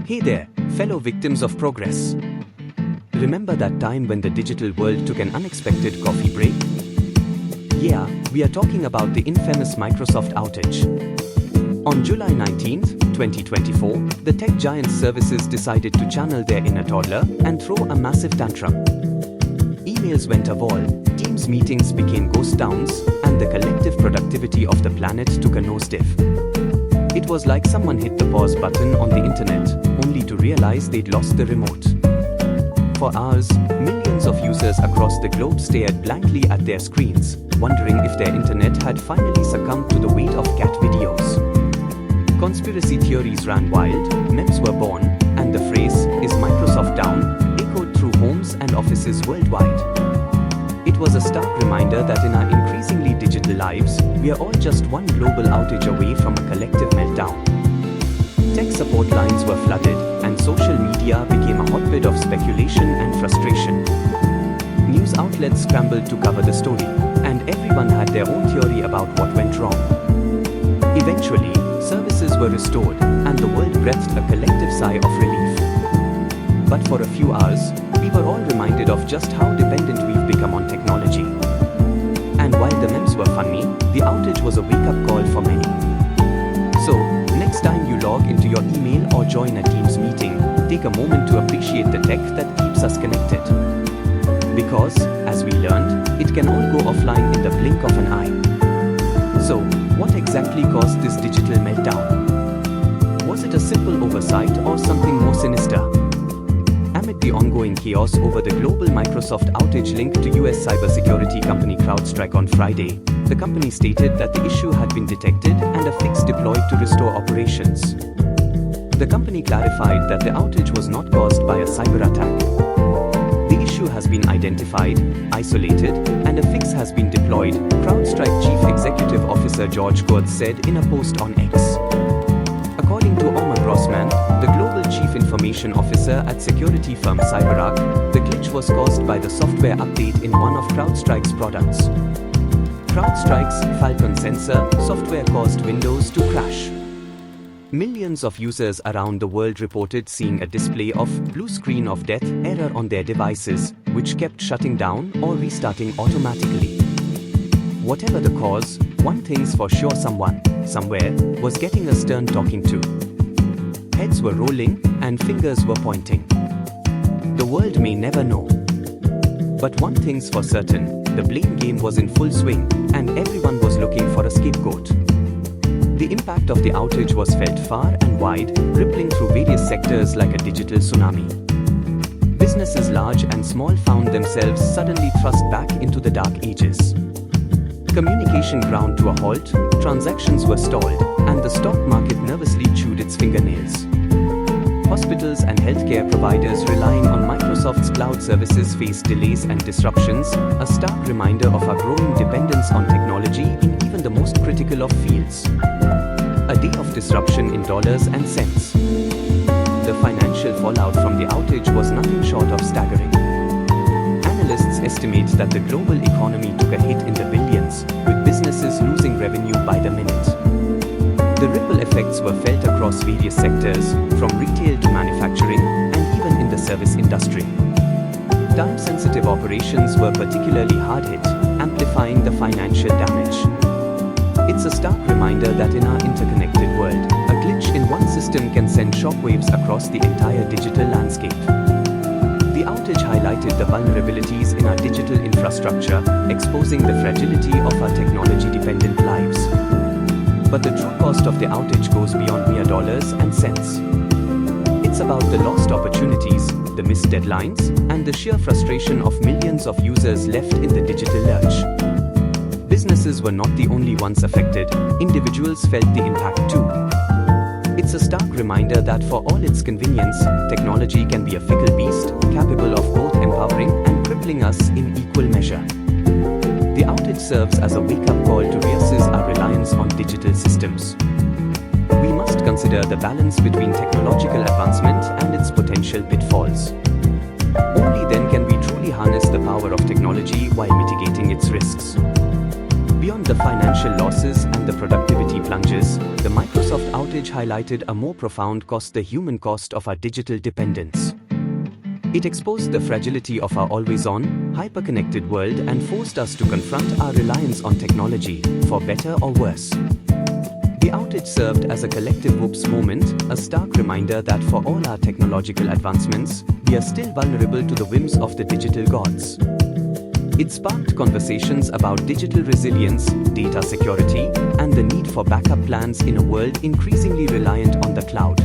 Hey there, fellow victims of progress. Remember that time when the digital world took an unexpected coffee break? Yeah, we are talking about the infamous Microsoft outage. On July 19, 2024, the tech giant's services decided to channel their inner toddler and throw a massive tantrum. Emails went AWOL, Teams meetings became ghost towns, and the collective productivity of the planet took a nosedive. It was like someone hit the pause button on the internet, only to realize they'd lost the remote. For hours, millions of users across the globe stared blankly at their screens, wondering if their internet had finally succumbed to the weight of cat videos. Conspiracy theories ran wild, memes were born, and the phrase, "Is Microsoft down?" echoed through homes and offices worldwide. It was a stark reminder that in our increasingly digital lives, we are all just one global outage away from a collective meltdown. Tech support lines were flooded, and social media became a hotbed of speculation and frustration. News outlets scrambled to cover the story, and everyone had their own theory about what went wrong. Eventually, services were restored, and the world breathed a collective sigh of relief. But for a few hours, we were all reminded of just how dependent we've become on technology. And while the memes were funny, the outage was a wake-up call for many. So, next time you log into your email or join a Teams meeting, take a moment to appreciate the tech that keeps us connected. Because, as we learned, it can all go offline in the blink of an eye. So, what exactly caused this digital meltdown? Was it a simple oversight or something more sinister? Amid the ongoing chaos over the global Microsoft outage linked to US cybersecurity company CrowdStrike on Friday, the company stated that the issue had been detected and a fix deployed to restore operations. The company clarified that the outage was not caused by a cyber attack. The issue has been identified, isolated, and a fix has been deployed, CrowdStrike Chief Executive Officer George Kurtz said in a post on X. According to Omar Grossman, the Global Chief Information Officer at security firm CyberArk, the glitch was caused by the software update in one of CrowdStrike's products. CrowdStrike's Falcon sensor software caused Windows to crash. Millions of users around the world reported seeing a display of "blue screen of death" error on their devices, which kept shutting down or restarting automatically. Whatever the cause, one thing's for sure: someone, somewhere, was getting a stern talking to. Heads were rolling, and fingers were pointing. The world may never know. But one thing's for certain, the blame game was in full swing, and everyone was looking for a scapegoat. The impact of the outage was felt far and wide, rippling through various sectors like a digital tsunami. Businesses large and small found themselves suddenly thrust back into the dark ages. Communication ground to a halt, transactions were stalled, and the stock market nervously chewed its fingernails. Hospitals and healthcare providers relying on Microsoft's cloud services faced delays and disruptions, a stark reminder of our growing dependence on technology in even the most critical of fields. A day of disruption in dollars and cents. The financial fallout from the outage was nothing short of staggering. Analysts estimate that the global economy took a hit in the billions, with businesses losing revenue by the minute. The ripple effects were felt across various sectors, from retail to manufacturing, and even in the service industry. Time-sensitive operations were particularly hard hit, amplifying the financial damage. It's a stark reminder that in our interconnected world, a glitch in one system can send shockwaves across the entire digital landscape. The outage highlighted the vulnerabilities in our digital infrastructure, exposing the fragility of our technology-dependent lives. But the true cost of the outage goes beyond mere dollars and cents. It's about the lost opportunities, the missed deadlines, and the sheer frustration of millions of users left in the digital lurch. Businesses were not the only ones affected, individuals felt the impact too. It's a stark reminder that for all its convenience, technology can be a fickle beast, capable of both empowering and crippling us in equal measure. The outage serves as a wake-up call to reassess our reliance on digital systems. We must consider the balance between technological advancement and its potential pitfalls. Only then can we truly harness the power of technology while mitigating its risks. Beyond the financial losses and the productivity plunges, the Microsoft outage outage highlighted a more profound cost: the human cost of our digital dependence. It exposed the fragility of our always-on, hyper-connected world and forced us to confront our reliance on technology, for better or worse. The outage served as a collective whoops moment, a stark reminder that for all our technological advancements, we are still vulnerable to the whims of the digital gods. It sparked conversations about digital resilience, data security, and the need for backup plans in a world increasingly reliant on the cloud.